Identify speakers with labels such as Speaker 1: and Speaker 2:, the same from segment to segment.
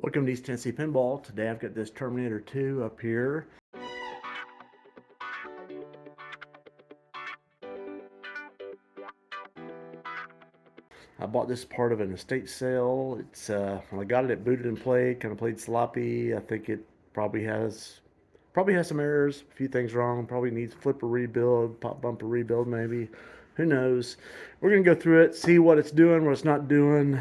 Speaker 1: Welcome to East Tennessee Pinball. Today I've got this Terminator 2 up here. I bought this part of an estate sale. It's when I got it, it booted and played, kind of played sloppy. I think it probably has some errors, a few things wrong. Probably needs flipper rebuild, pop bumper rebuild maybe. Who knows? We're gonna go through it, see what it's doing, what it's not doing.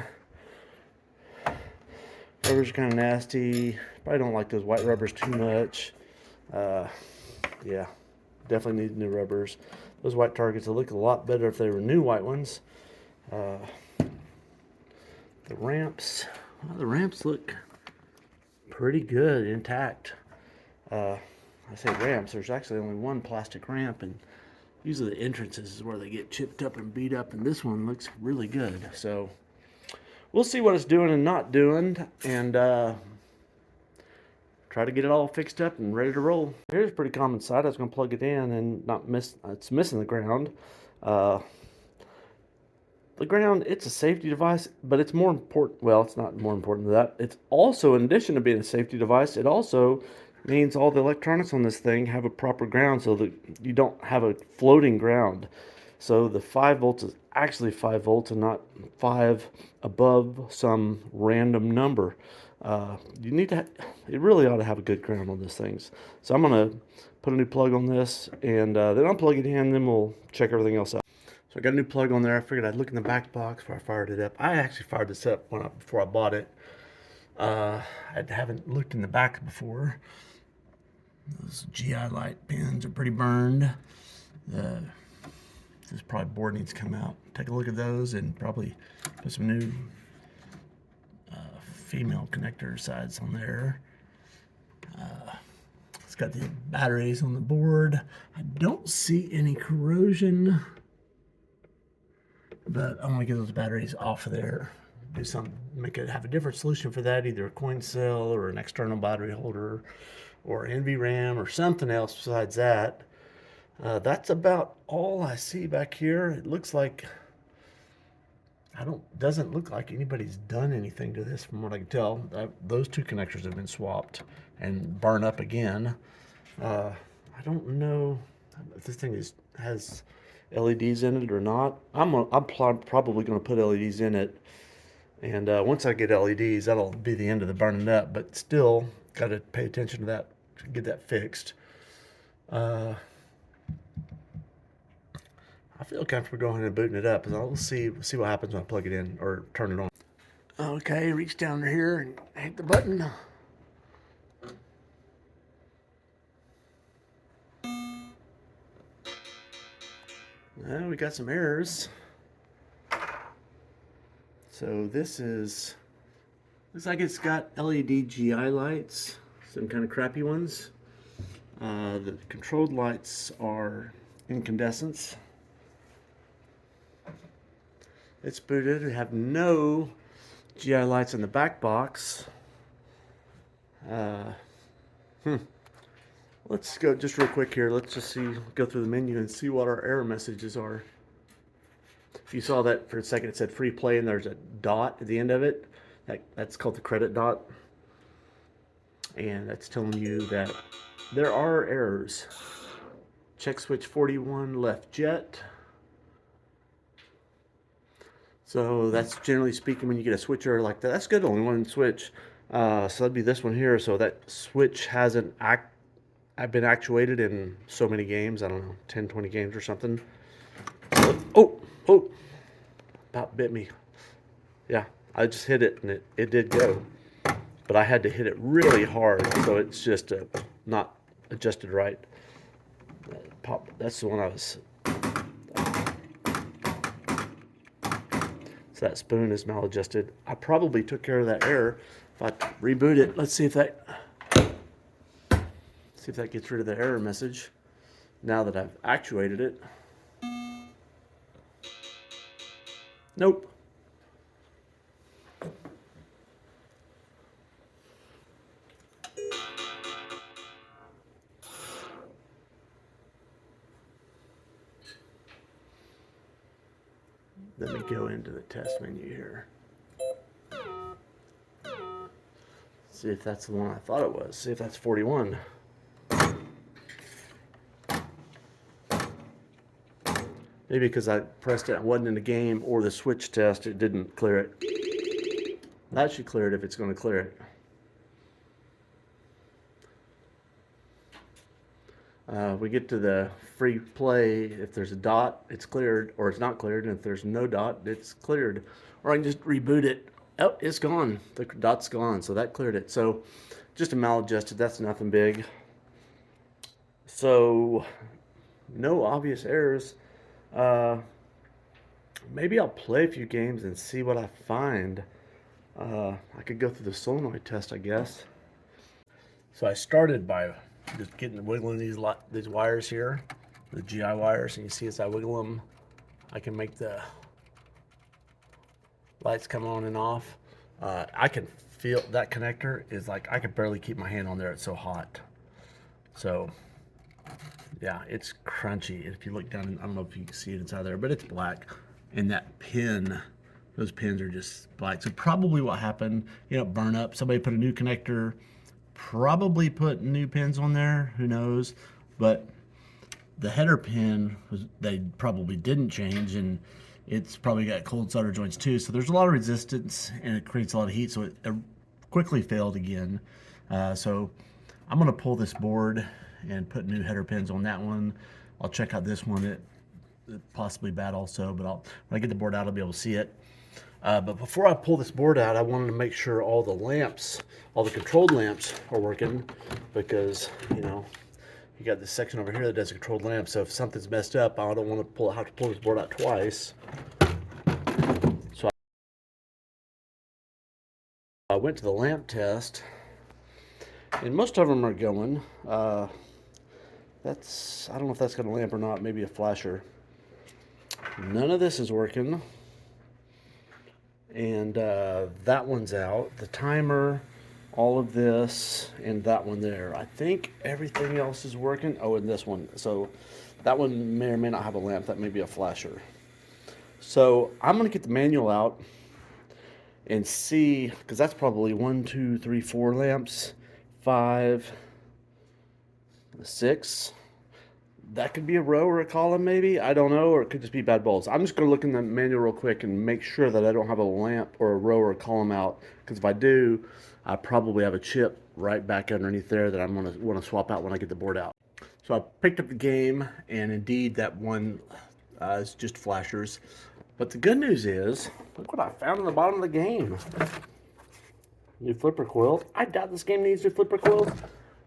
Speaker 1: Rubbers are kind of nasty. Probably don't like those white rubbers too much. Yeah, definitely need new rubbers. Those white targets will look a lot better if they were new white ones. The ramps, well, the ramps look pretty good, intact. I say ramps, there's actually only one plastic ramp, and usually the entrances is where they get chipped up and beat up, and this one looks really good. So we'll see what it's doing and not doing, and try to get it all fixed up and ready to roll. Here's a pretty common sight. I was going to plug it in and not miss, it's missing the ground. The ground, it's a safety device, but it's more important, well, it's not more important than that. It's also, in addition to being a safety device, it also means all the electronics on this thing have a proper ground so that you don't have a floating ground. So the 5 volts is actually 5 volts and not 5 above some random number. You need to, it really ought to have a good ground on these things. So I'm going to put a new plug on this, and then I'll plug it in, and then we'll check everything else out. So I got a new plug on there. I figured I'd look in the back box before I fired it up. I actually fired this up before I bought it. I haven't looked in the back before. Those GI light pins are pretty burned. This probably board needs to come out. Take a look at those and probably put some new female connector sides on there. It's got the batteries on the board. I don't see any corrosion, but I want to get those batteries off of there. Do something, make it have a different solution for that, either a coin cell or an external battery holder or NVRAM or something else besides that. That's about all I see back here. It looks like, doesn't look like anybody's done anything to this from what I can tell. Those two connectors have been swapped and burned up again. I don't know if this thing has LEDs in it or not. I'm probably going to put LEDs in it, and once I get LEDs, that'll be the end of the burning up, but still got to pay attention to that to get that fixed. I feel comfortable going ahead and booting it up, and I'll see what happens when I plug it in or turn it on. Okay, reach down here and hit the button. Well, we got some errors. So this looks like it's got LED GI lights, some kind of crappy ones. The controlled lights are incandescents. It's booted. We have no GI lights in the back box. Let's go just real quick here. Let's just go through the menu and see what our error messages are. If you saw that for a second, it said free play and there's a dot at the end of it. That's called the credit dot. And that's telling you that there are errors. Check switch 41 left jet. So that's generally speaking when you get a switcher like that. That's good, only one switch. So that'd be this one here. So that switch hasn't been actuated in so many games. I don't know, 10, 20 games or something. Oh, about bit me. Yeah, I just hit it and it did go. But I had to hit it really hard, so it's just not adjusted right. That's the one I was. So that spoon is maladjusted. I probably took care of that error. If I reboot it, let's see if that gets rid of the error message now that I've actuated it. Nope. Let me go into the test menu here. See if that's the one I thought it was. See if that's 41. Maybe because I pressed it, it wasn't in the game, or the switch test, it didn't clear it. That should clear it if it's going to clear it. We get to the free play. If there's a dot, it's cleared, or it's not cleared. And if there's no dot, it's cleared. Or I can just reboot it. Oh, it's gone. The dot's gone, so that cleared it. So just a maladjusted, that's nothing big. So no obvious errors. Maybe I'll play a few games and see what I find. I could go through the solenoid test, I guess. So I started by just wiggling these wires here, the GI wires, and you see as I wiggle them, I can make the lights come on and off. I can feel that connector is like, I can barely keep my hand on there, it's so hot. So yeah, it's crunchy. If you look down, I don't know if you can see it inside there, but it's black. And that pin, those pins are just black. So probably what happened, burn up. Somebody put a new connector, probably put new pins on there, who knows. But the header pin, they probably didn't change, and it's probably got cold solder joints too. So there's a lot of resistance, and it creates a lot of heat. So it quickly failed again. So I'm gonna pull this board and put new header pins on that one. I'll check out this one. It's possibly bad also, but when I get the board out, I'll be able to see it. But before I pull this board out, I wanted to make sure all the lamps, all the controlled lamps are working, because, you got this section over here that does a controlled lamp. So if something's messed up, I don't want to have to pull this board out twice. So I went to the lamp test, and most of them are going. I don't know if that's got a lamp or not, maybe a flasher. None of this is working. And that one's out. The timer, all of this, and that one there. I think everything else is working. Oh, and this one. So that one may or may not have a lamp. That may be a flasher. So I'm going to get the manual out and see, because that's probably 1, 2, 3, 4 lamps, 5, 6. That could be a row or a column, maybe. I don't know, or it could just be bad bulbs. I'm just going to look in the manual real quick and make sure that I don't have a lamp or a row or a column out, because if I do, I probably have a chip right back underneath there that I'm going to want to swap out when I get the board out. So I picked up the game, and indeed that one is just flashers. But the good news is, look what I found in the bottom of the game. New flipper coil. I doubt this game needs new flipper coils.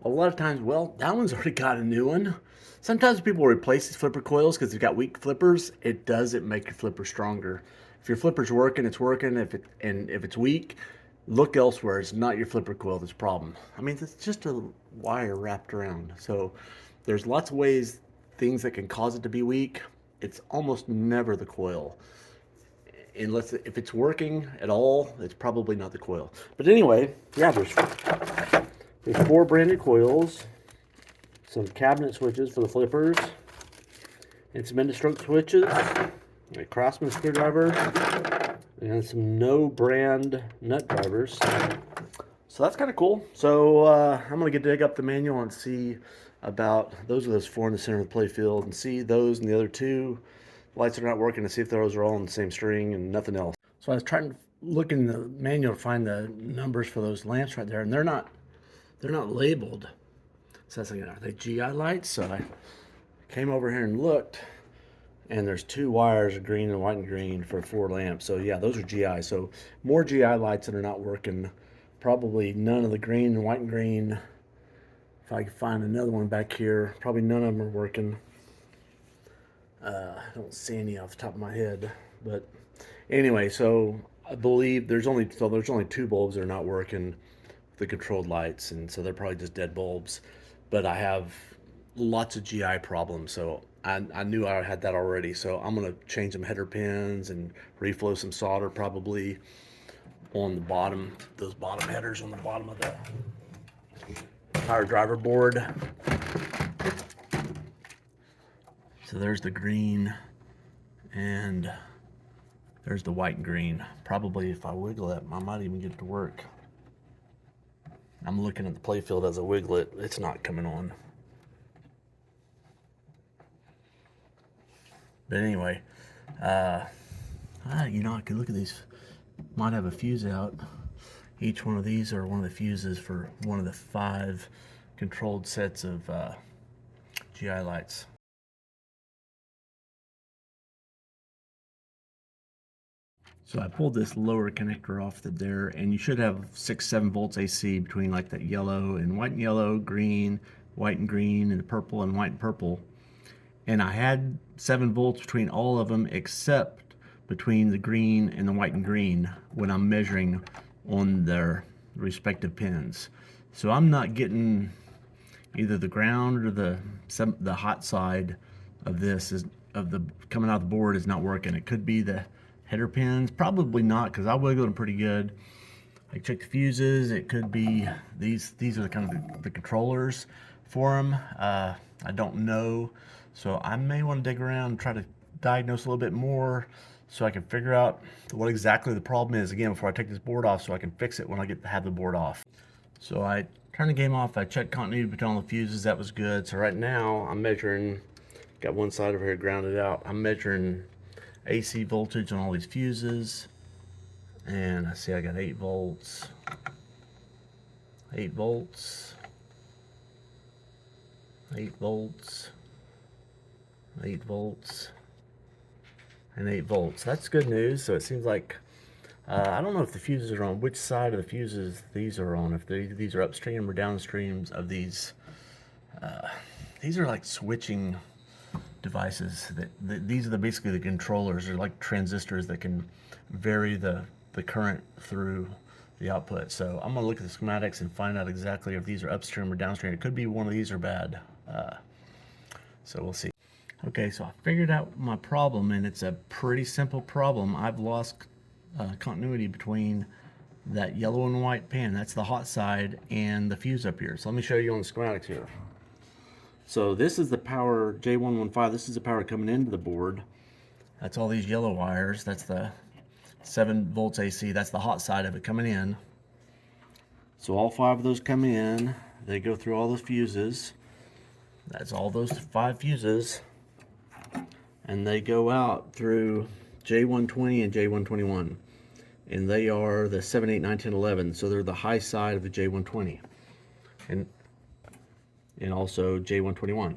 Speaker 1: A lot of times, well, that one's already got a new one. Sometimes people replace these flipper coils because they've got weak flippers. It doesn't make your flipper stronger. If your flipper's working, it's working. If it's weak, look elsewhere. It's not your flipper coil that's a problem. I mean, it's just a wire wrapped around. So there's lots of ways, things that can cause it to be weak. It's almost never the coil. Unless, if it's working at all, it's probably not the coil. But anyway, yeah, there's 4 branded coils, some cabinet switches for the flippers, and some end-of-stroke switches, a Craftsman screwdriver, and some no brand nut drivers. So that's kind of cool. So I'm going to dig up the manual and see about, those are those 4 in the center of the play field, and see those and the other 2 lights that are not working, to see if those are all on the same string and nothing else. So I was trying to look in the manual to find the numbers for those lamps right there, and they're not labeled. So I was like, are they GI lights? So I came over here and looked, and there's 2 wires, of green and white and green, for 4 lamps. So yeah, those are GI. So more GI lights that are not working. Probably none of the green and white and green. If I can find another one back here, probably none of them are working. I don't see any off the top of my head, but anyway, so I believe there's only 2 bulbs that are not working, the controlled lights, and so they're probably just dead bulbs. But I have lots of GI problems, so I knew I had that already. So I'm gonna change some header pins and reflow some solder probably on the bottom, those bottom headers on the bottom of the power driver board. So there's the green, and there's the white and green. Probably if I wiggle it, I might even get it to work. I'm looking at the playfield as I wiggle it. It's not coming on. But anyway, you know, I could look at these. Might have a fuse out. Each one of these are one of the fuses for one of the 5 controlled sets of GI lights. So I pulled this lower connector off there, and you should have 6-7 volts AC between like that yellow and white and yellow, green, white and green, and purple and white and purple. And I had 7 volts between all of them except between the green and the white and green when I'm measuring on their respective pins. So I'm not getting either the ground or the hot side of this coming out the board is not working. It could be the header pins, probably not, because I wiggled them pretty good. I checked the fuses. It could be these are the kind of the controllers for them. I don't know, so I may want to dig around and try to diagnose a little bit more so I can figure out what exactly the problem is again before I take this board off, so I can fix it when I have the board off. So I turned the game off. I checked continuity between all the fuses. That was good. So right now I'm measuring, got one side over here grounded out. I'm measuring AC voltage on all these fuses, and I see I got 8 volts, 8 volts, 8 volts, 8 volts, and 8 volts. That's good news. So it seems like I don't know if the fuses are on which side of the fuses these are on, if these are upstream or downstreams of these. These are like switching devices. These are basically the controllers. They're like transistors that can vary the current through the output. So I'm gonna look at the schematics and find out exactly if these are upstream or downstream. It could be one of these are bad. So we'll see. Okay, so I figured out my problem, and it's a pretty simple problem. I've lost continuity between that yellow and white pin, that's the hot side, and the fuse up here. So let me show you on the schematics here. So this is the power J115. This is the power coming into the board. That's all these yellow wires. That's the 7 volts AC. That's the hot side of it coming in. So all 5 of those come in. They go through all the fuses. That's all those 5 fuses. And they go out through J120 and J121. And they are the 7, 8, 9, 10, 11. So they're the high side of the J120. And also J121.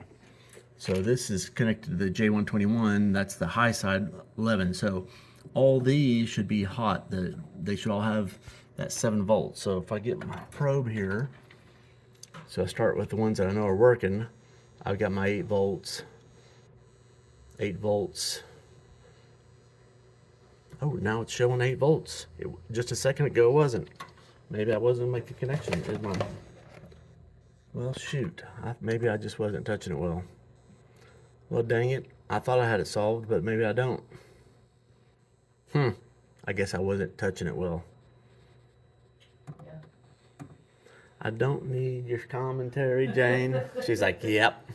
Speaker 1: So this is connected to the J121. That's the high side 11. So all these should be hot. They should all have that 7 volts. So if I get my probe here, so I start with the ones that I know are working. I've got my 8 volts. 8 volts. Oh, now it's showing 8 volts. Just a second ago it wasn't. Maybe I wasn't making the connection. Well, shoot. Maybe I just wasn't touching it well. Well, dang it. I thought I had it solved, but maybe I don't. I guess I wasn't touching it well. I don't need your commentary, Jane. She's like, yep.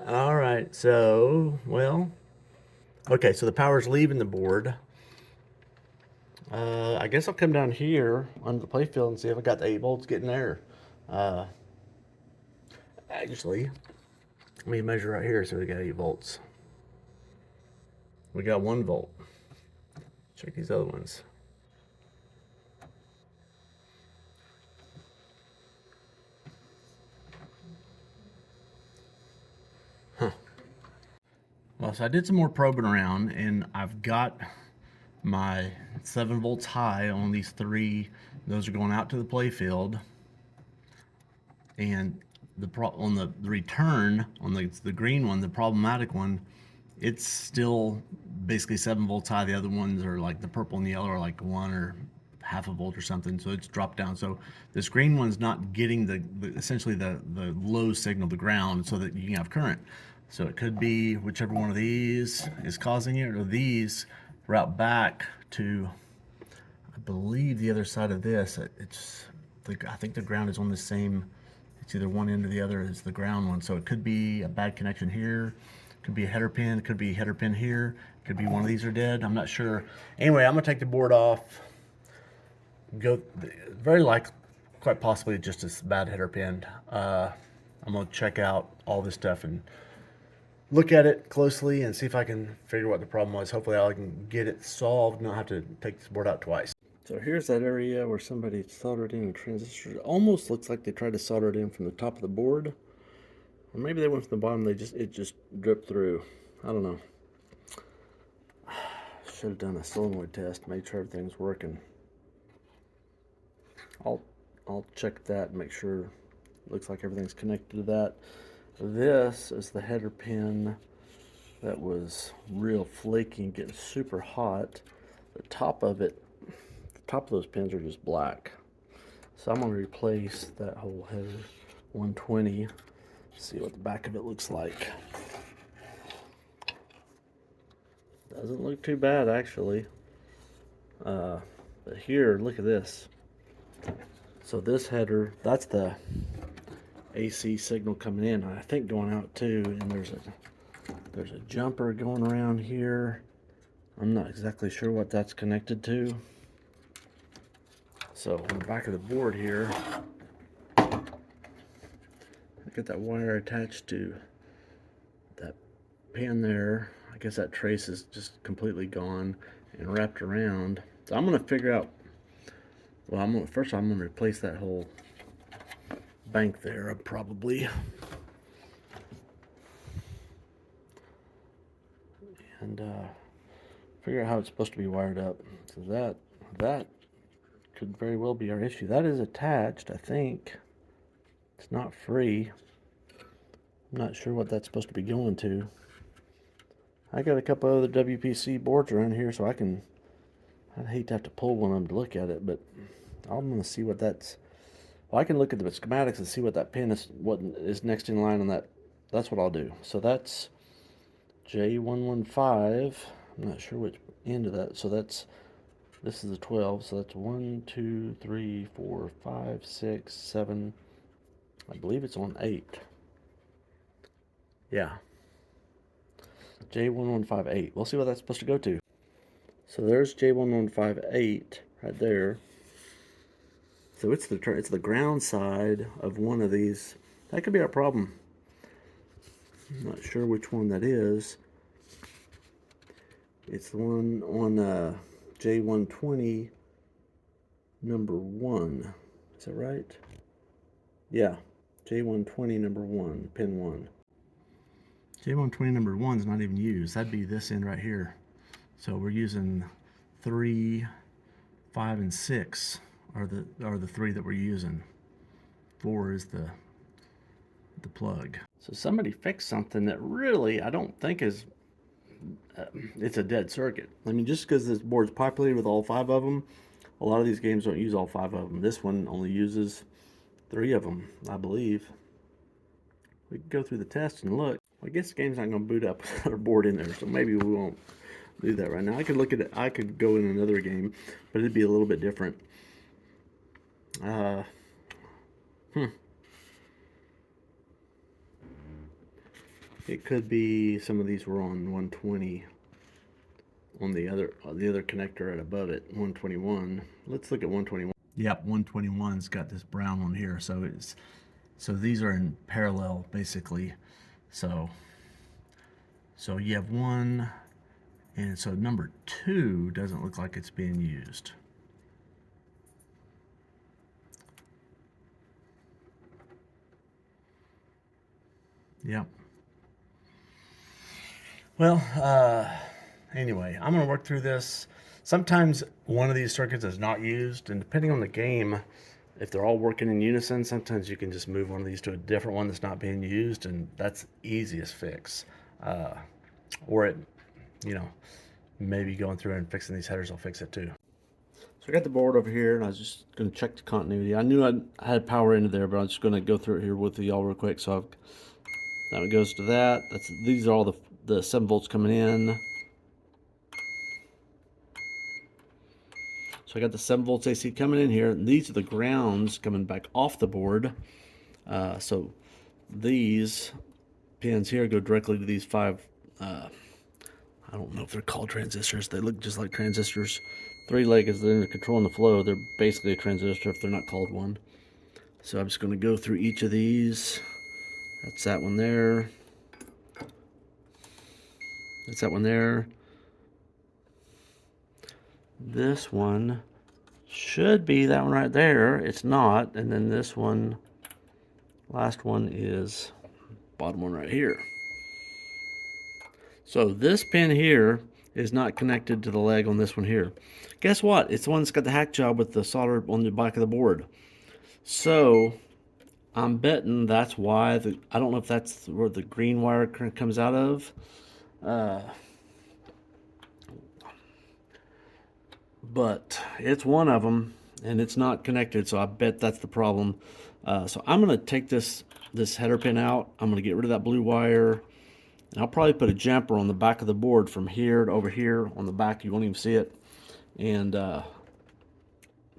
Speaker 1: All right, so, well, okay, so the power's leaving the board. I guess I'll come down here under the playfield and see if I got the 8 volts getting there. Actually, let me measure right here so we got 8 volts. We got 1 volt. Check these other ones. Well, so I did some more probing around, and I've got my 7 volts high on these 3. Those are going out to the playfield, and on the return on the green one, the problematic one, it's still basically 7 volts high. The other ones are like the purple and the yellow are like 1 or half a volt or something, so it's dropped down. So this green one's not getting essentially the low signal, the ground, so that you can have current. So it could be whichever one of these is causing it, or these route back to, I believe, the other side of this. I think the ground is on the same, it's either one end or the other is the ground one. So it could be a bad connection here, could be a header pin, could be a header pin here, could be one of these are dead, I'm not sure. Anyway, I'm gonna take the board off, very likely, quite possibly just a bad header pin. I'm gonna check out all this stuff and look at it closely and see if I can figure what the problem was. Hopefully I can get it solved, not have to take this board out twice. So here's that area where somebody soldered in a transistor. It almost looks like they tried to solder it in from the top of the board. Or maybe they went from the bottom, it just dripped through. I don't know. Should have done a solenoid test, made sure everything's working. I'll check that and make sure. Looks like everything's connected to that. This is the header pin that was real flaky and getting super hot. The top of those pins are just black. So I'm gonna replace that whole header 120. See what the back of it looks like. Doesn't look too bad actually. But here, look at this. So this header, that's the AC signal coming in, I think going out too, and there's a jumper going around here. I'm not exactly sure what that's connected to. So on the back of the board here, I got that wire attached to that pin there. I guess that trace is just completely gone and wrapped around. So I'm gonna figure out, well, first I'm gonna replace that whole bank there, probably. And figure out how it's supposed to be wired up. So that could very well be our issue. That is attached, I think. It's not free. I'm not sure what that's supposed to be going to. I got a couple other WPC boards around here, so I'd hate to have to pull one of them to look at it, but I'm going to see what that's. Well, I can look at the schematics and see what that pin is, what is next in line on that. That's what I'll do. So that's J115. I'm not sure which end of that. So this is the 12. So that's 1, 2, 3, 4, 5, 6, 7. I believe it's on 8. Yeah. J1158. We'll see what that's supposed to go to. So there's J1158 right there. So it's the ground side of one of these. That could be our problem. I'm not sure which one that is. It's the one on J120 number 1. Is that right? Yeah. J120 number 1, pin 1. J120 number 1 is not even used. That'd be this end right here. So we're using 3, 5, and 6 are the 3 that we're using. 4 is the plug. So somebody fixed something that really I don't think is it's a dead circuit. I mean, just because this board's populated with all 5 of them, a lot of these games don't use all 5 of them. This one only uses 3 of them, I believe. We can go through the test and look. I guess the game's not going to boot up with another board in there, so maybe we won't do that right now. I could look at it. I could go in another game, but it'd be a little bit different. It could be some of these were on 120 on the other connector right above it, 121. Let's look at 121. Yep, 121's got this brown one here, so these are in parallel basically. So you have 1, and so number 2 doesn't look like it's being used. Yep. Well, anyway, I'm going to work through this. Sometimes one of these circuits is not used, and depending on the game, if they're all working in unison, sometimes you can just move one of these to a different one that's not being used, and that's the easiest fix. Or maybe going through and fixing these headers will fix it too. So I got the board over here, and I was just going to check the continuity. I knew I had power into there, but I'm just going to go through it here with y'all real quick. So now it goes to that. These are all the 7 volts coming in. So I got the 7 volts AC coming in here, and these are the grounds coming back off the board. So these pins here go directly to these 5. I don't know if they're called transistors. They look just like transistors. Three leg is they're controlling the flow. They're basically a transistor if they're not called one. So I'm just going to go through each of these. That's that one there. That's that one there. This one should be that one right there. It's not. And then this one, last one is bottom one right here. So this pin here is not connected to the leg on this one here. Guess what? It's the one that's got the hack job with the solder on the back of the board. So I'm betting that's why I don't know if that's where the green wire comes out of. But it's one of them and it's not connected, so I bet that's the problem. So I'm going to take this header pin out. I'm going to get rid of that blue wire, and I'll probably put a jumper on the back of the board from here to over here on the back. You won't even see it, and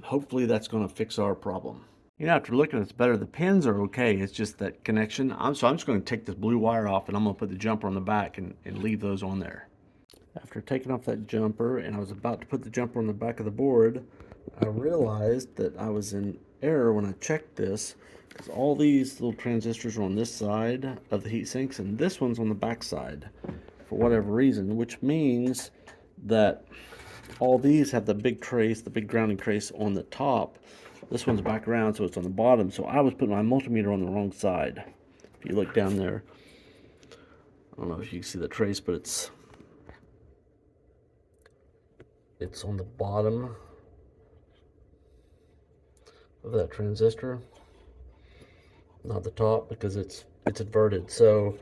Speaker 1: hopefully that's going to fix our problem. You know, after looking, it's better. The pins are okay. It's just that connection. So I'm just going to take this blue wire off, and I'm going to put the jumper on the back and leave those on there. After taking off that jumper, and I was about to put the jumper on the back of the board, I realized that I was in error when I checked this, because all these little transistors are on this side of the heat sinks, and this one's on the back side for whatever reason, which means that all these have the big trace, the big grounding trace on the top. This one's back around, so it's on the bottom. So I was putting my multimeter on the wrong side. If you look down there, I don't know if you can see the trace, but it's on the bottom of that transistor, not the top, because it's inverted. So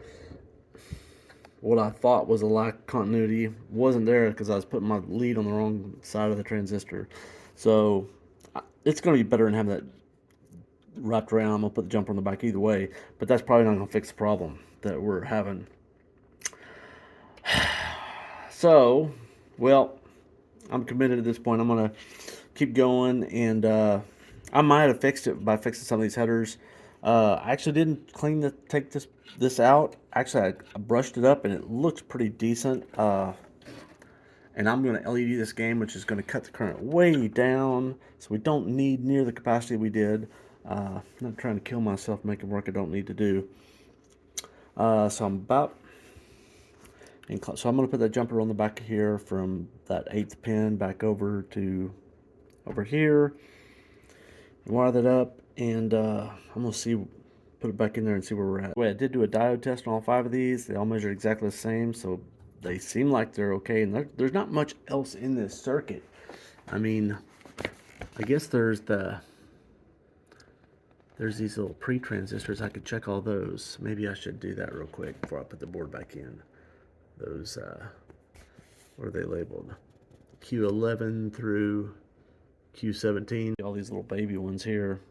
Speaker 1: what I thought was a lack of continuity wasn't there because I was putting my lead on the wrong side of the transistor. So it's going to be better than having that wrapped around. I'm going to put the jumper on the back either way, but that's probably not going to fix the problem that we're having. So, well, I'm committed at this point. I'm going to keep going, and I might have fixed it by fixing some of these headers. I actually didn't take this out. Actually, I brushed it up, and it looks pretty decent. And I'm going to LED this game, which is going to cut the current way down, so we don't need near the capacity we did. I'm not trying to kill myself making work I don't need to do. So I'm going to put that jumper on the back of here from that 8th pin back over here, and wire that up, and I'm going to put it back in there and see where we're at. Well, I did do a diode test on all 5 of these. They all measure exactly the same, so they seem like they're okay, and there's not much else in this circuit. I mean, I guess there's these little pre-transistors. I could check all those. Maybe I should do that real quick before I put the board back in. Those, what are they labeled? Q11 through Q17. All these little baby ones here.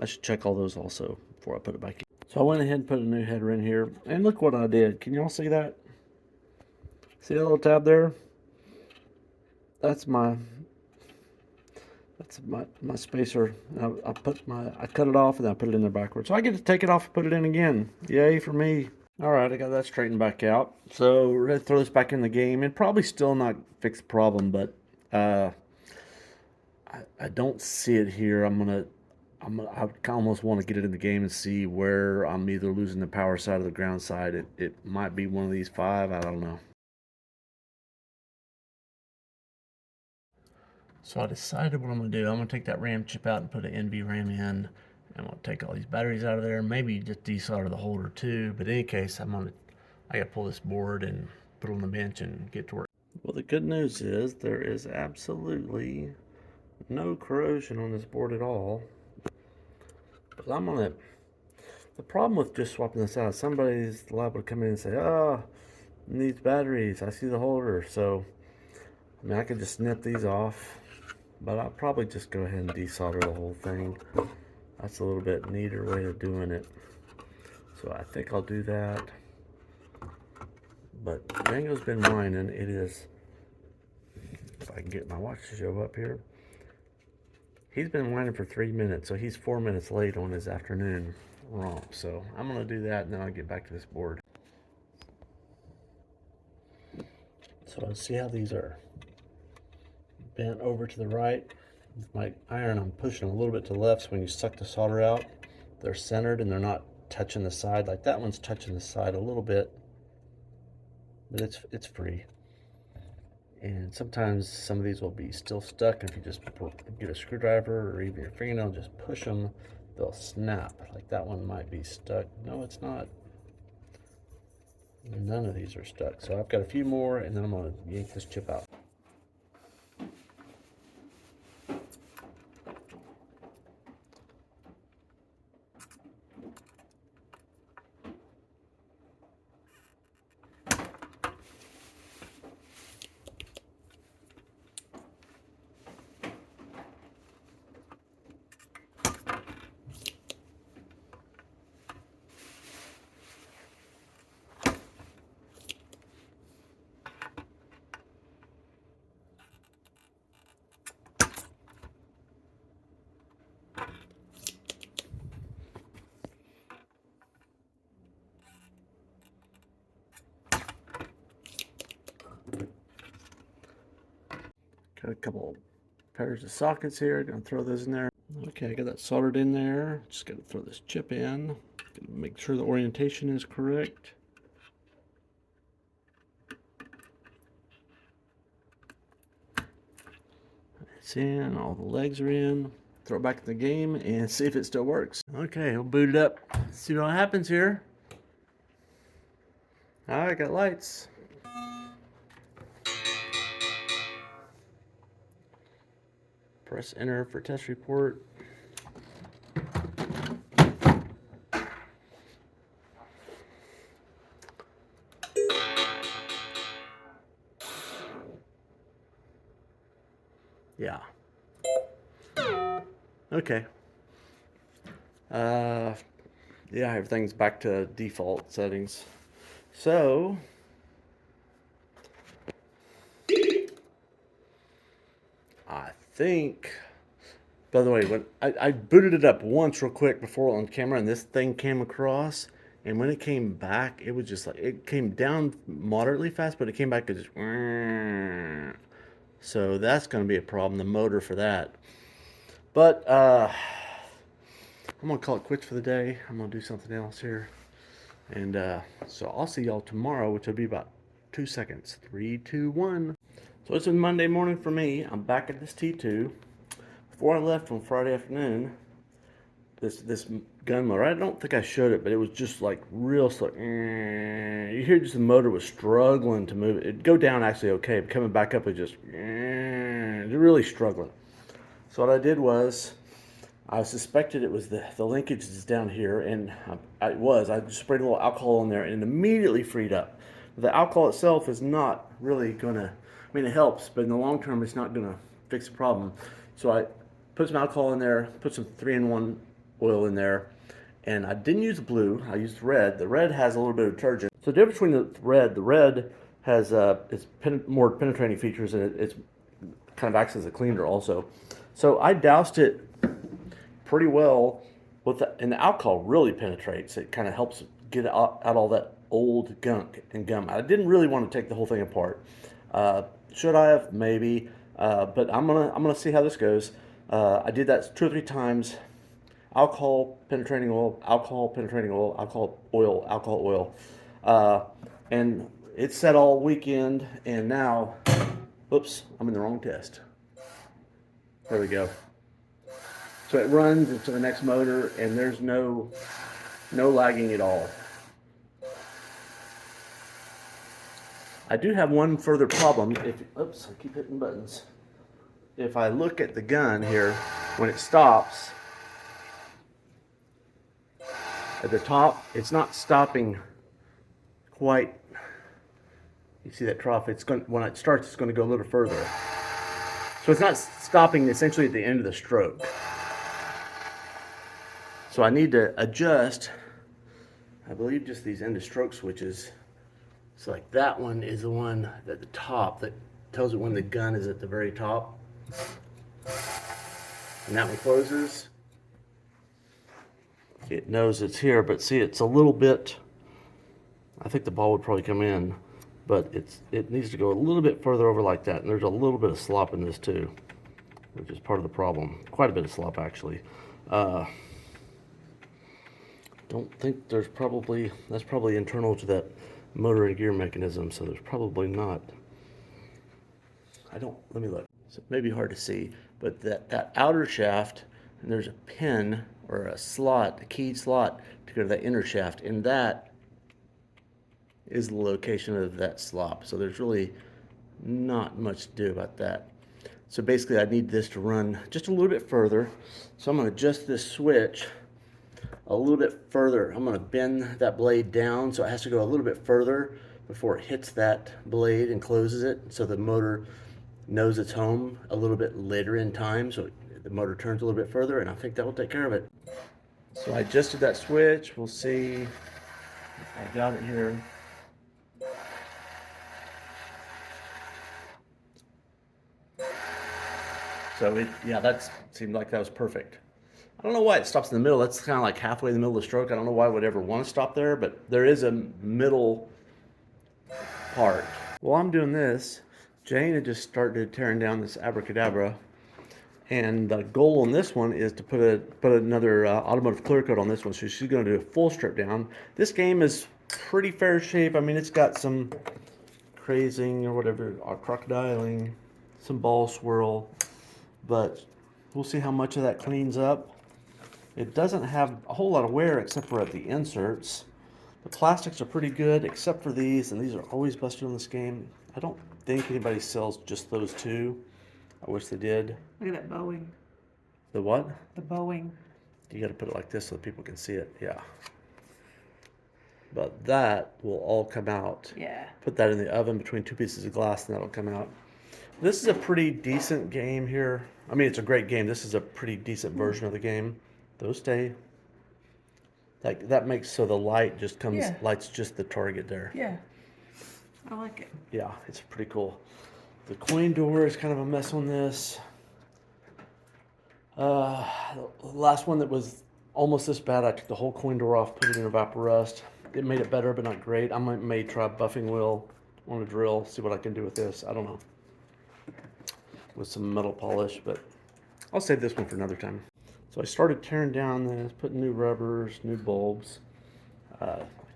Speaker 1: I should check all those also before I put it back in. So I went ahead and put a new header in here, and look what I did. Can y'all see that? See that little tab there? That's my spacer. I cut it off and then I put it in there backwards. So I get to take it off and put it in again. Yay for me. Alright, I got that straightened back out. So we're going to throw this back in the game and probably still not fix the problem, but I don't see it here. I almost want to get it in the game and see where I'm either losing the power side or the ground side. It might be one of these 5. I don't know. So I decided what I'm going to do. I'm going to take that RAM chip out and put an NVRAM in. And I'm going to take all these batteries out of there. Maybe just desolder the holder too. But in any case, I got to pull this board and put it on the bench and get to work. Well, the good news is there is absolutely no corrosion on this board at all. But the problem with just swapping this out, somebody's liable to come in and say, oh, it needs batteries. I see the holder. So, I mean, I could just snip these off. But I'll probably just go ahead and desolder the whole thing. That's a little bit neater way of doing it. So I think I'll do that. But Mango's been whining. It is, if I can get my watch to show up here. He's been whining for 3 minutes, so he's 4 minutes late on his afternoon romp. So I'm going to do that, and then I'll get back to this board. So let's see how these are. bent over to the right. With my iron, I'm pushing them a little bit to the left, so when you suck the solder out, they're centered and they're not touching the side. Like that one's touching the side a little bit, but it's free. And sometimes some of these will be still stuck, and if you just get a screwdriver or even your fingernail, just push them, they'll snap. Like that one might be stuck. No, it's not. None of these are stuck. So I've got a few more, and then I'm going to yank this chip out. Got a couple pairs of sockets here. Gonna throw those in there. Okay, I got that soldered in there. Just gotta throw this chip in. Gonna make sure the orientation is correct. It's in. All the legs are in. Throw it back in the game and see if it still works. Okay, we'll boot it up. See what happens here. All right, got lights. Press enter for test report. Yeah. Okay. Yeah, everything's back to default settings. So I think, by the way, when I booted it up once real quick before on camera, and this thing came across, and when it came back, it was just like, it came down moderately fast, but it came back just, so that's going to be a problem, the motor for that. But I'm going to call it quits for the day. I'm going to do something else here. And so I'll see y'all tomorrow, which will be about 2 seconds. 3, 2, 1. So it's a Monday morning for me. I'm back at this T2. Before I left on Friday afternoon, this gun motor, I don't think I showed it, but it was just like real slow. You hear just the motor was struggling to move. It'd go down actually okay, but coming back up, it just really struggling. So what I did was, I suspected it was the linkage is down here, and I just sprayed a little alcohol in there and immediately freed up. The alcohol itself is not really gonna, I mean, it helps, but in the long term, it's not gonna fix the problem. So I put some alcohol in there, put some 3-in-1 oil in there, and I didn't use blue, I used red. The red has a little bit of detergent. So the difference between the red has more penetrating features, and it's kind of acts as a cleaner also. So I doused it pretty well with and the alcohol really penetrates. It kind of helps get out all that old gunk and gum. I didn't really want to take the whole thing apart. Should I have? Maybe. But I'm gonna see how this goes. I did that 2 or 3 times. Alcohol penetrating oil, alcohol penetrating oil, alcohol oil, and it set all weekend. And now, oops, I'm in the wrong test. There we go. So it runs into the next motor, and there's no lagging at all. I do have one further problem. Oops, I keep hitting buttons. If I look at the gun here, when it stops, at the top, it's not stopping quite. You see that trough? When it starts, it's going to go a little further. So it's not stopping essentially at the end of the stroke. So I need to adjust, I believe, just these end of stroke switches. So like that one is the one at the top that tells it when the gun is at the very top. And that one closes. It knows it's here, but see, it's a little bit, I think the ball would probably come in. but it needs to go a little bit further over like that. And there's a little bit of slop in this too, which is part of the problem. Quite a bit of slop, actually. Don't think that's probably internal to that motor and gear mechanism, so there's probably not. Let me look. So it may be hard to see, but that outer shaft, and there's a pin or a slot, a keyed slot to go to that inner shaft, and that is the location of that slop. So there's really not much to do about that. So basically I need this to run just a little bit further. So I'm going to adjust this switch a little bit further. I'm going to bend that blade down so it has to go a little bit further before it hits that blade and closes it, so the motor knows it's home a little bit later in time, so the motor turns a little bit further, and I think that will take care of it. So I adjusted that switch. We'll see if I got it here. So yeah, that seemed like that was perfect. I don't know why it stops in the middle. That's kind of like halfway in the middle of the stroke. I don't know why I would ever want to stop there, but there is a middle part. While I'm doing this, Jane had just started tearing down this abracadabra, and the goal on this one is to put another automotive clear coat on this one. So she's going to do a full strip down. This game is pretty fair shape. I mean, it's got some crazing or whatever, or crocodiling, some ball swirl, but we'll see how much of that cleans up. It doesn't have a whole lot of wear except for at the inserts. The plastics are pretty good except for these, and these are always busted on this game. I don't think anybody sells just those two. I wish they did.
Speaker 2: Look at that bowing.
Speaker 1: The what?
Speaker 2: The bowing.
Speaker 1: You got to put it like this so that people can see it. Yeah. But that will all come out.
Speaker 2: Yeah.
Speaker 1: Put that in the oven between two pieces of glass, and that'll come out. This is a pretty decent game here. I mean, it's a great game. This is a pretty decent version of the game. Those stay. Like that makes so the light just comes, lights just the target there.
Speaker 2: Yeah. I like it.
Speaker 1: Yeah, it's pretty cool. The coin door is kind of a mess on this. The last one that was almost this bad, I took the whole coin door off, put it in evaporust. It made it better, but not great. I may try buffing wheel on a drill, see what I can do with this. I don't know. With some metal polish, but I'll save this one for another time. So I started tearing down this, putting new rubbers, new bulbs.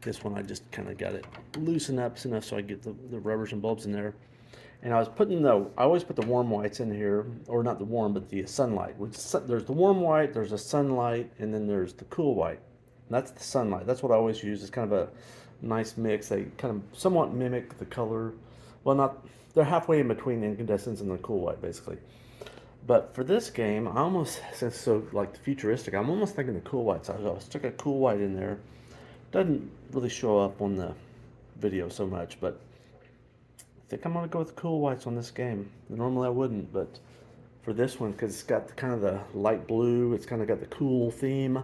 Speaker 1: This one I just kind of got it loosened up enough so I get the rubbers and bulbs in there. And I was putting I always put the warm whites in here, or not the warm, but the sunlight. There's the warm white, there's a sunlight, and then there's the cool white. And that's the sunlight. That's what I always use. It's kind of a nice mix. They kind of somewhat mimic the color. Well, they're halfway in between incandescence and the cool white, basically. But for this game, I almost, since it's so like futuristic, I'm almost thinking the cool white. So I stuck a cool white in there. Doesn't really show up on the video so much, but I think I'm going to go with cool whites on this game. Normally I wouldn't, but for this one, because it's got kind of the light blue, it's kind of got the cool theme,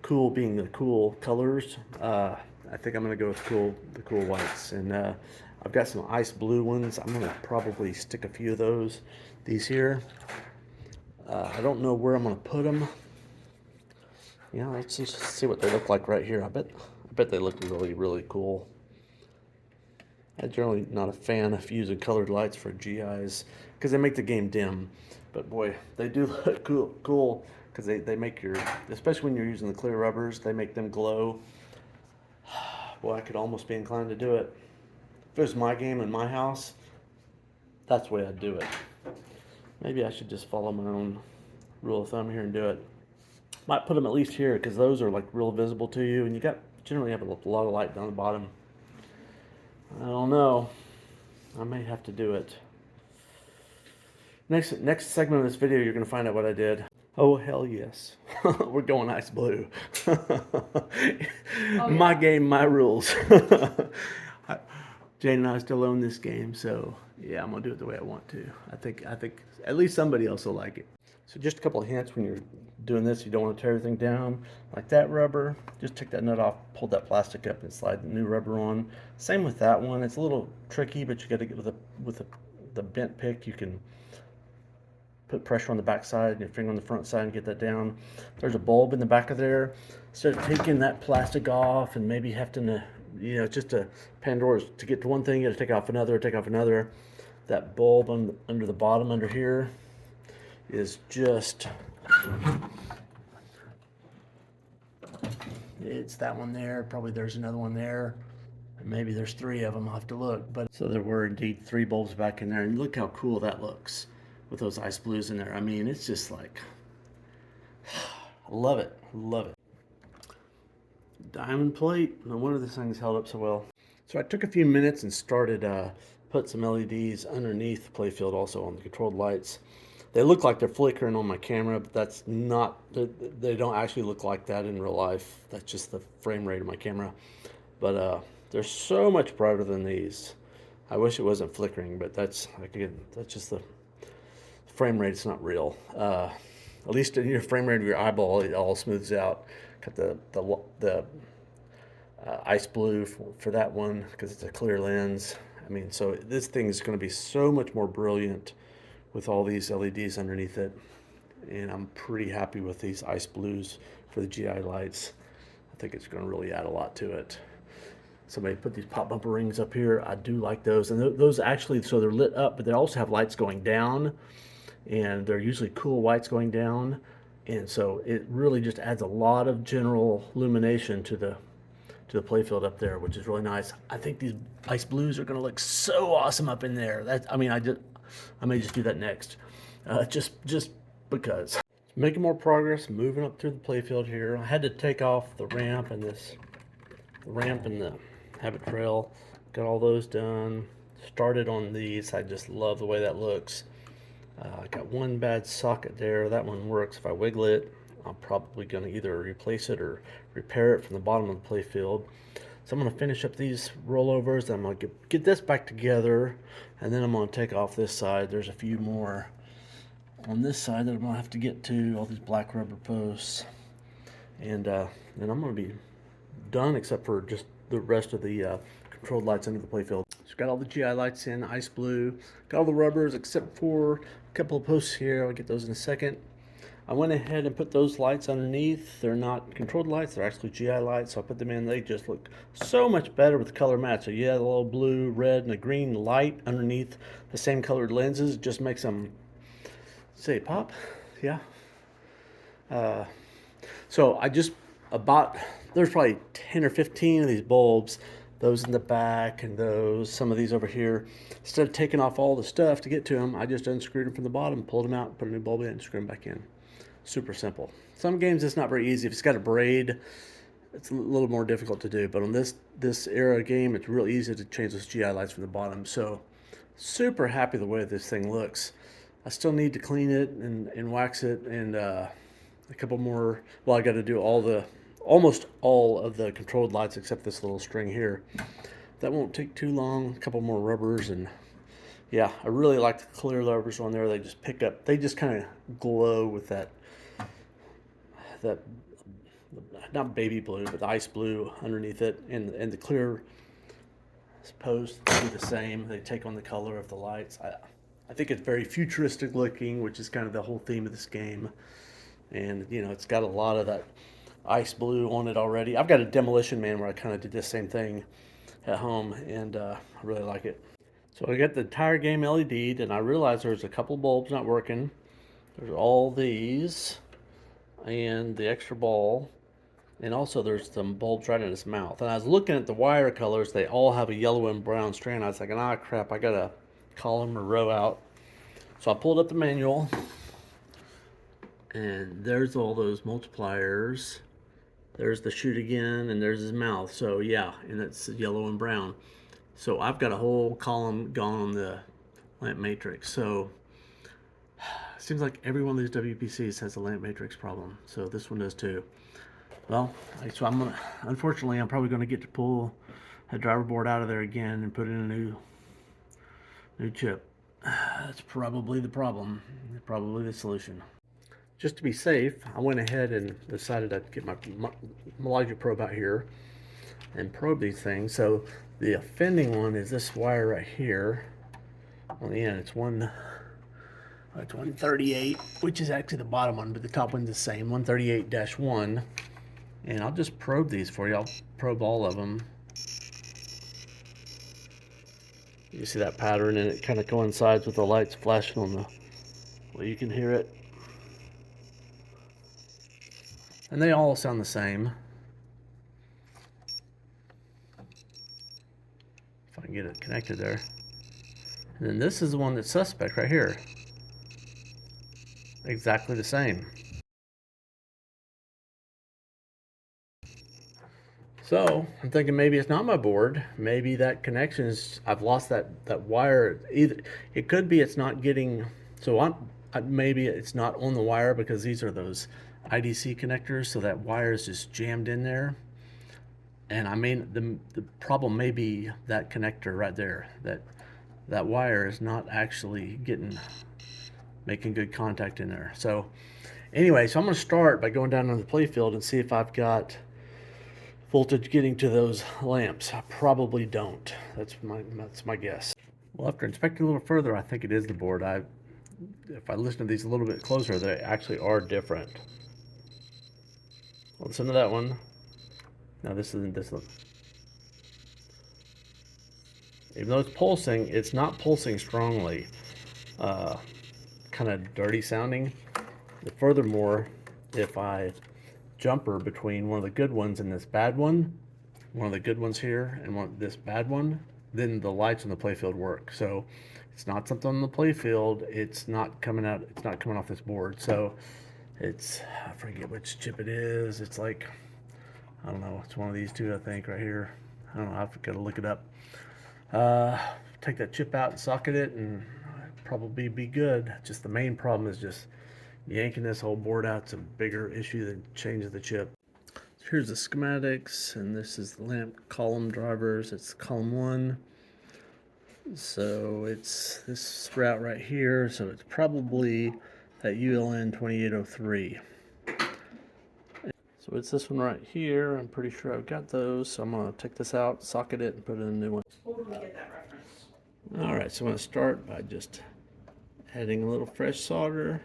Speaker 1: cool being the cool colors, I think I'm going to go with the cool whites. And I've got some ice blue ones. I'm going to probably stick a few of these here. I don't know where I'm going to put them. Yeah, let's just see what they look like right here. I bet they look really, really cool. I'm generally not a fan of using colored lights for GIs because they make the game dim. But boy, they do look cool because they make especially when you're using the clear rubbers, they make them glow. Boy, I could almost be inclined to do it. If it was my game in my house, that's the way I'd do it. Maybe I should just follow my own rule of thumb here and do it. Might put them at least here because those are like real visible to you, and you generally have a lot of light down the bottom. I don't know. I may have to do it. Next segment of this video, you're going to find out what I did. Oh, hell yes. We're going ice blue. My game, my rules. Jane and I still own this game, so yeah, I'm going to do it the way I want to. I think at least somebody else will like it. So just a couple of hints when you're doing this. You don't want to tear everything down. Like that rubber, just take that nut off, pull that plastic up, and slide the new rubber on. Same with that one. It's a little tricky, but you got to get with the bent pick. You can put pressure on the back side and your finger on the front side and get that down. There's a bulb in the back of there. Instead of taking that plastic off and maybe having to you know, just a Pandora's. To get to one thing, you got to take off another, take off another. That bulb under the bottom under here is just, it's that one there. Probably there's another one there. Maybe there's 3 of them. I'll have to look. But so there were indeed 3 bulbs back in there, and look how cool that looks with those ice blues in there. I mean, it's just like, I love it, love it. Diamond plate. No wonder this thing's held up so well. So I took a few minutes and started put some LEDs underneath the playfield, also on the controlled lights. They look like they're flickering on my camera, but that's not. They don't actually look like that in real life. That's just the frame rate of my camera. But they're so much brighter than these. I wish it wasn't flickering, but that's just the frame rate. It's not real. At least in your frame rate of your eyeball, it all smooths out. Got the ice blue for that one because it's a clear lens. I mean, so this thing is going to be so much more brilliant with all these LEDs underneath it, and I'm pretty happy with these ice blues for the GI lights. I think it's going to really add a lot to it. Somebody put these pop bumper rings up here. I do like those, and those actually, so they're lit up, but they also have lights going down, and they're usually cool lights going down, and so it really just adds a lot of general illumination to the playfield up there, which is really nice. I think these ice blues are going to look so awesome up in there. I mean, I may just do that next, just because. Making more progress, moving up through the playfield here. I had to take off the ramp and the habit trail. Got all those done. Started on these. I just love the way that looks. I got one bad socket there. That one works. If I wiggle it, I'm probably going to either replace it or repair it from the bottom of the playfield. So I'm going to finish up these rollovers. I'm going to get this back together, and then I'm going to take off this side. There's a few more on this side that I'm going to have to get to, all these black rubber posts. And then I'm going to be done except for just the rest of the controlled lights under the playfield. So got all the GI lights in, ice blue. Got all the rubbers except for a couple of posts here. I'll get those in a second. I went ahead and put those lights underneath. They're not controlled lights, they're actually GI lights, so I put them in. They just look so much better with the color match. So yeah, the little blue, red, and a green light underneath the same colored lenses just makes them, say, pop. Yeah. So I just there's probably 10 or 15 of these bulbs, those in the back and some of these over here. Instead of taking off all the stuff to get to them, I just unscrewed them from the bottom, pulled them out, put a new bulb in, and screwed them back in. Super simple. Some games it's not very easy. If it's got a braid, it's a little more difficult to do. But on this era game, it's real easy to change those GI lights from the bottom. So super happy the way this thing looks. I still need to clean it and wax it, and a couple more. Well, I got to do almost all of the controlled lights except this little string here. That won't take too long. A couple more rubbers, and yeah, I really like the clear rubbers on there. They just pick up. They just kind of glow with that not baby blue, but the ice blue underneath it, and the clear posts do the same. They take on the color of the lights. I think it's very futuristic looking, which is kind of the whole theme of this game. And you know, it's got a lot of that ice blue on it already. I've got a Demolition Man where I kind of did the same thing at home, and I really like it. So I got the entire game LED'd, and I realized there's a couple bulbs not working. There's all these and the extra ball, and also there's some bulbs right in his mouth. And I was looking at the wire colors. They all have a yellow and brown strand. I was thinking, ah, crap, I gotta column or row out. So I pulled up the manual, and there's all those multipliers. There's the shoot again, and there's his mouth. So yeah, and it's yellow and brown. So I've got a whole column gone on the lamp matrix. So seems like every one of these WPCs has a lamp matrix problem. So this one does too. Well, so unfortunately, I'm probably gonna get to pull that driver board out of there again and put in a new chip. That's probably the problem, probably the solution. Just to be safe, I went ahead and decided to get my Logic probe out here and probe these things. So the offending one is this wire right here. On the end, it's 138, which is actually the bottom one, but the top one's the same, 138-1. And I'll just probe these for you. I'll probe all of them. You see that pattern, and it kind of coincides with the lights flashing on the, well, you can hear it. And they all sound the same. If I can get it connected there. And then this is the one that's suspect right here. Exactly the same. So I'm thinking maybe it's not my board. Maybe that connection is, I've lost that wire. Either it could be it's not getting, so maybe it's not on the wire because these are those IDC connectors, so that wire is just jammed in there. And I mean, the problem may be that connector right there. That wire is not actually making good contact in there. So anyway, so I'm going to start by going down on the play field and see if I've got voltage getting to those lamps. I probably don't. That's my guess. Well, after inspecting a little further, I think it is the board. If I listen to these a little bit closer, they actually are different. Listen to that one. Now this isn't this one. Even though it's pulsing, it's not pulsing strongly. Kind of dirty sounding. Furthermore, if I jumper between one of the good ones and this bad one of the good ones here and this bad one, then the lights on the playfield work. So it's not something on the playfield. It's not coming out. It's not coming off this board. So it's, I forget which chip it is. It's like, I don't know. It's one of these two, I think, right here. I don't know. I've got to look it up. Take that chip out and socket it, and probably be good. Just the main problem is just yanking this whole board out. It's a bigger issue than changing the chip. So here's the schematics, and this is the lamp column drivers. It's column 1. So it's this route right here. So it's probably that ULN 2803. So it's this one right here. I'm pretty sure I've got those. So I'm going to take this out, socket it, and put in a new one.
Speaker 2: Where did we get that reference?
Speaker 1: All right, so I'm going to start by just adding a little fresh solder.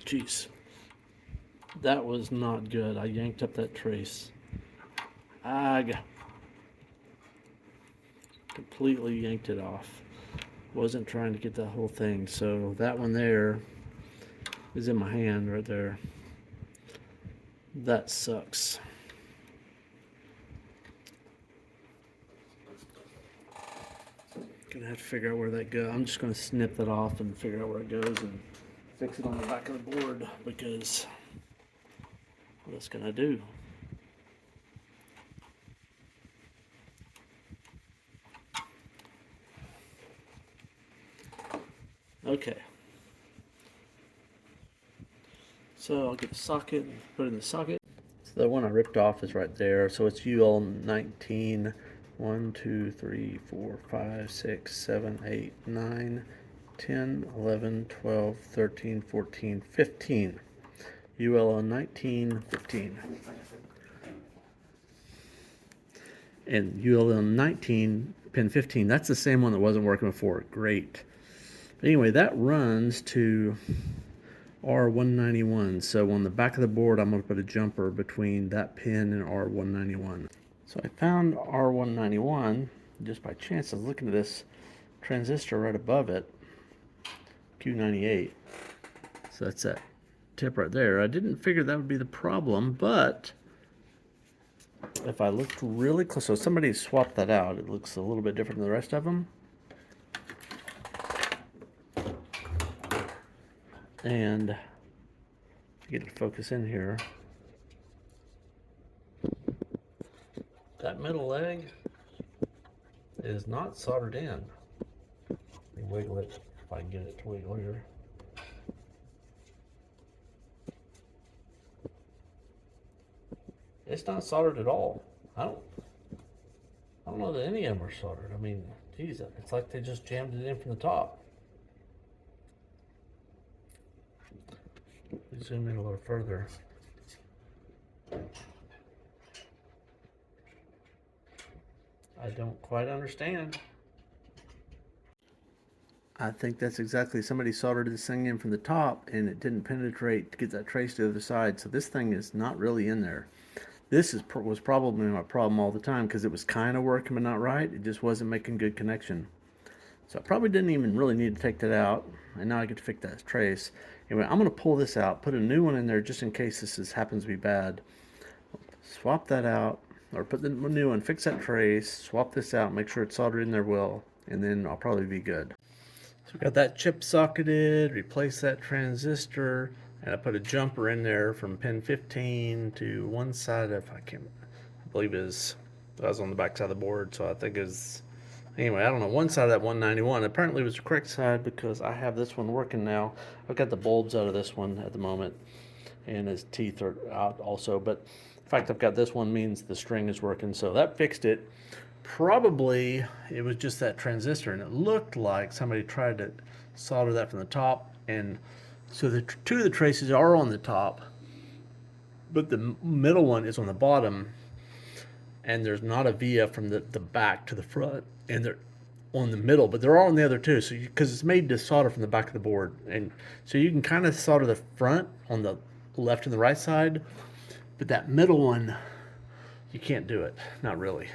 Speaker 1: Jeez, that was not good. I yanked up that trace. Completely yanked it off. Wasn't trying to get that whole thing. So that one there is in my hand right there. That sucks. Gonna have to figure out where that goes. I'm just gonna snip that off and figure out where it goes and fix it on the back of the board, because what it's gonna do. Okay. So I'll get the socket and put it in the socket. So the one I ripped off is right there. So it's UL 19. 1, 2, 3, 4, 5, 6, 7, 8, 9, 10, 11, 12, 13, 14, 15. UL 19, 15. And UL 19, pin 15, that's the same one that wasn't working before. Great. But anyway, that runs to R191. So on the back of the board, I'm going to put a jumper between that pin and R191. So I found R191 just by chance. I was looking at this transistor right above it, Q98. So that's that tip right there. I didn't figure that would be the problem, but if I looked really close, so somebody swapped that out. It looks a little bit different than the rest of them. And get it to focus in here. that middle leg is not soldered in. Wiggle it if I can get it to wiggle here. It's not soldered at all. I don't know that any of them are soldered. I mean, geez, it's like they just jammed it in from the top. Zoom in a little further. I don't quite understand. I think that's exactly, somebody soldered this thing in from the top and it didn't penetrate to get that trace to the other side. So this thing is not really in there. This was probably my problem all the time because it was kind of working but not right. It just wasn't making good connection. So I probably didn't even really need to take that out. And now I get to fix that trace. Anyway, I'm going to pull this out, put a new one in there just in case this happens to be bad. Swap that out, or put the new one, fix that trace, swap this out, make sure it's soldered in there well, and then I'll probably be good. So we got that chip socketed, replace that transistor, and I put a jumper in there from pin 15 to one side of, I believe that was on the back side of the board, so I think is, anyway, I don't know, one side of that 191. Apparently it was the correct side because I have this one working now. I've got the bulbs out of this one at the moment, and his teeth are out also, but the fact I've got this one means the string is working, so that fixed it. Probably it was just that transistor, and it looked like somebody tried to solder that from the top, and so the two of the traces are on the top, but the middle one is on the bottom, and there's not a via from the back to the front, and they're on the middle, but they're all on the other two, so because it's made to solder from the back of the board, and so you can kind of solder the front on the left and the right side, but that middle one, you can't do it, not really.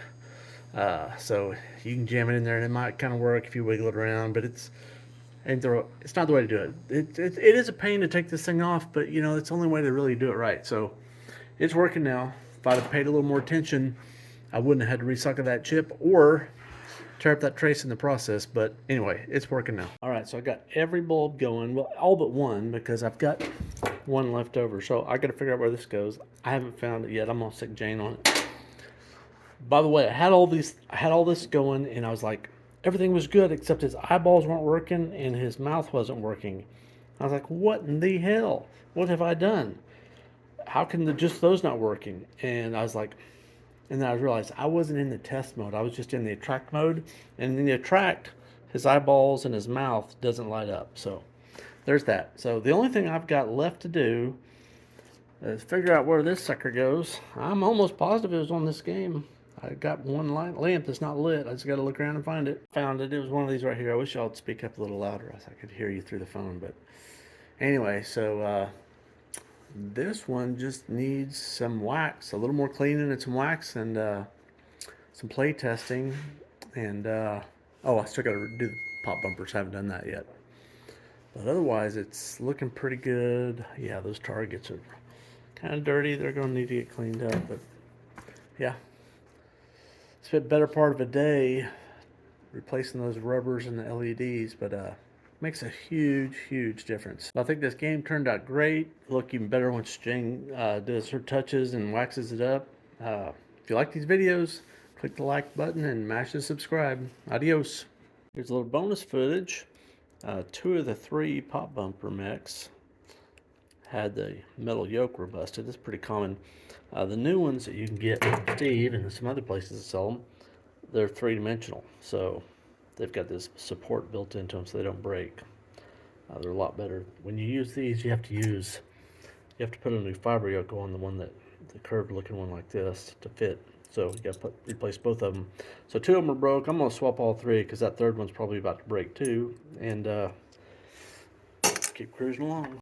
Speaker 1: So you can jam it in there and it might kind of work if you wiggle it around, but it's not the way to do it. It is a pain to take this thing off, but you know, it's the only way to really do it right. So it's working now. If I'd have paid a little more attention, I wouldn't have had to resocket that chip or tear up that trace in the process, but anyway, it's working now. All right, so I got every bulb going, well, all but one, because I've got one left over, so I got to figure out where this goes. I haven't found it yet. I'm gonna stick Jane on it. By the way, I had all this going, and I was like, everything was good except his eyeballs weren't working and his mouth wasn't working. I was like, what in the hell? What have I done? How can just those not working? And I was like, and then I realized I wasn't in the test mode. I was just in the attract mode, and in the attract, his eyeballs and his mouth doesn't light up. So there's that. So the only thing I've got left to do is figure out where this sucker goes. I'm almost positive it was on this game. I got one lamp that's not lit. I just got to look around and find it. Found it. It was one of these right here. I wish y'all would speak up a little louder so I could hear you through the phone. But anyway, so this one just needs some wax, a little more cleaning and some wax, and some play testing. And oh, I still got to do the pop bumpers. I haven't done that yet. But otherwise, it's looking pretty good. Yeah, those targets are kind of dirty. They're going to need to get cleaned up. But yeah. Spent better part of a day replacing those rubbers and the LEDs, but makes a huge difference. I think this game turned out great. Look even better once Jane does her touches and waxes it up. If you like these videos, click the like button and mash the subscribe. Adios. Here's a little bonus footage. 2 of the 3 pop bumper mechs had the metal yoke were busted. It's pretty common. The new ones that you can get from Steve and some other places that sell them, they're 3-dimensional. So they've got this support built into them so they don't break. They're a lot better. When you use these, you have to put a new fiber yoke on the curved looking one like this to fit. So you got to replace both of them. So 2 of them are broke. I'm going to swap all 3 because that third one's probably about to break too. And keep cruising along.